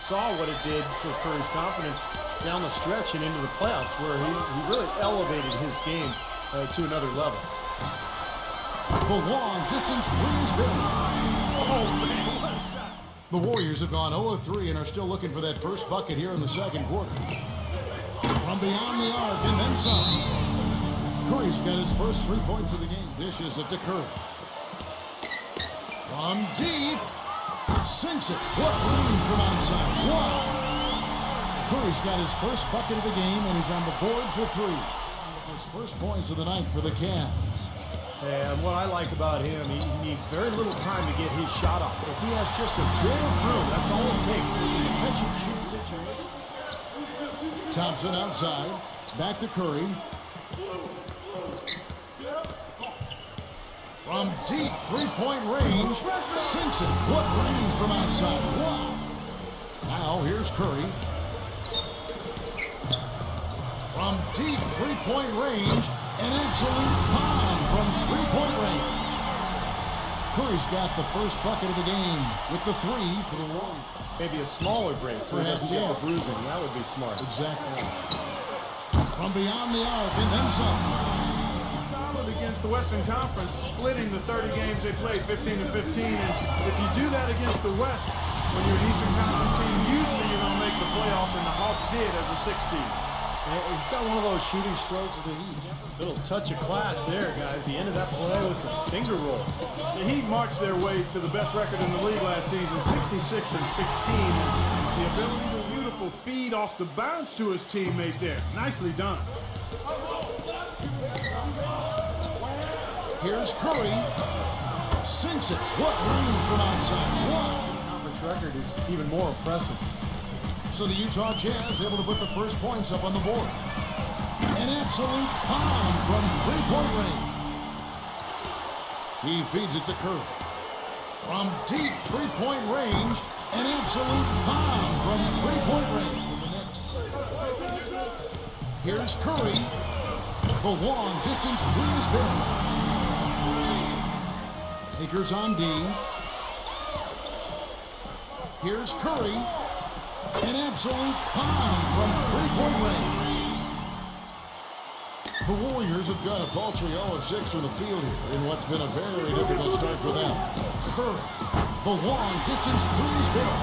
saw what it did for Curry's confidence down the stretch and into the playoffs, where he really elevated his game to another level. The long distance three is good. Oh, man, what a shot. The Warriors have gone 0 of 3 and are still looking for that first bucket here in the second quarter. From beyond the arc and then some. Curry's got his first 3 points of the game. Dishes it to Curry. From deep. Sinks it. What range from outside. Wow. Curry's got his first bucket of the game and he's on the board for 3. His first points of the night for the Cavs. And what I like about him, he needs very little time to get his shot off. If he has just a bit of room, that's all it takes in a catch-and-shoot situation. Thompson outside. Back to Curry. From deep three-point range. Sinks it. What range from outside. Wow. Now here's Curry. From deep three-point range. An absolute bomb from three-point range. Curry's got the first bucket of the game with the 3 for the Warriors. Maybe a smaller brace so he doesn't get the bruising. That would be smart. Exactly. From beyond the arc and then some. Solid against the Western Conference, splitting the 30 games they played, 15 to 15. And if you do that against the West, when you're an Eastern Conference team, usually you're going to make the playoffs, and the Hawks did as a 6th seed. He's got one of those shooting strokes. Little touch of class there, guys. The end of that play with the finger roll. The Heat marched their way to the best record in the league last season, 66 and 16. And the ability to beautiful feed off the bounce to his teammate there. Nicely done. Here's Curry. Sinks it. What range from outside. Wow. The conference record is even more impressive. So the Utah Jazz able to put the first points up on the board. An absolute bomb from three-point range. He feeds it to Curry. From deep three-point range, an absolute bomb from three-point range. The Knicks. Here's Curry. The long distance three is good. Lakers on D. Here's Curry. An absolute bomb from three-point range. The Warriors have got a paltry 0 of 6 from the field here in what's been a very difficult start for them. Curry, the long distance three is good.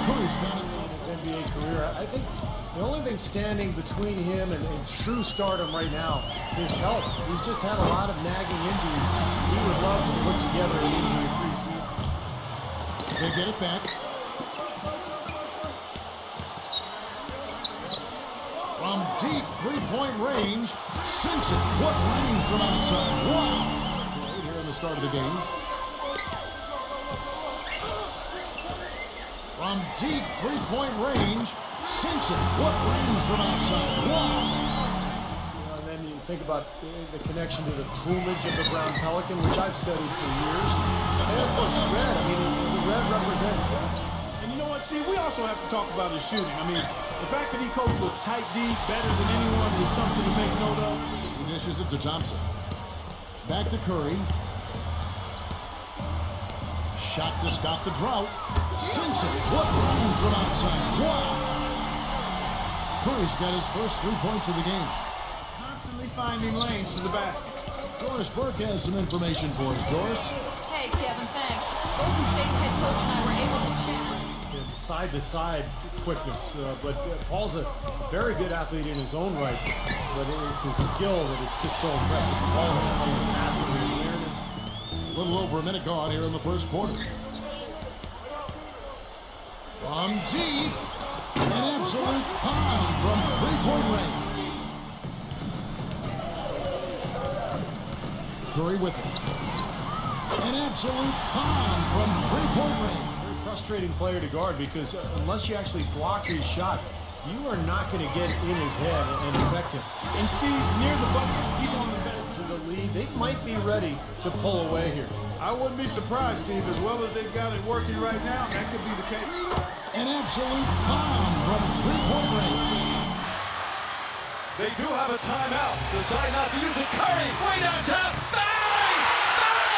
Curry's got it in his NBA career. I think the only thing standing between him and true stardom right now is health. He's just had a lot of nagging injuries. He would love to put together an injury-free season. They get it back. From deep three-point range, sinks it. What range from outside. Wow. Right here in the start of the game. From deep three-point range, sinks it. What range from outside. Wow. And then you think about the connection to the plumage of the brown pelican, which I've studied for years. And of course, the red. I mean, the red represents... And you know what, Steve? We also have to talk about his shooting. I mean, the fact that he coached with tight D better than anyone is something to make note of. He dishes it to Thompson. Back to Curry. Shot to stop the drought. Sinks it. What range from outside. Wow. Curry's got his first 3 points of the game. Constantly finding lanes to the basket. Doris Burke has some information for us. Doris? Hey, Kevin, thanks. Golden State's head coach and I were able to chat. Side-to-side quickness, but Paul's a very good athlete in his own right, but it's his skill that is just so impressive. The ball handling, the passing, the awareness. A little over a minute gone here in the first quarter. From deep, an absolute bomb from three-point range. Curry with it. An absolute bomb from three-point range. Frustrating player to guard because unless you actually block his shot, you are not going to get in his head and affect him. And Steve, near the bucket, he's on the best to the lead. They might be ready to pull away here. I wouldn't be surprised, Steve, as well as they've got it working right now. That could be the case. An absolute bomb from three-point range. They do have a timeout. Decide not to use it. Curry, way down top.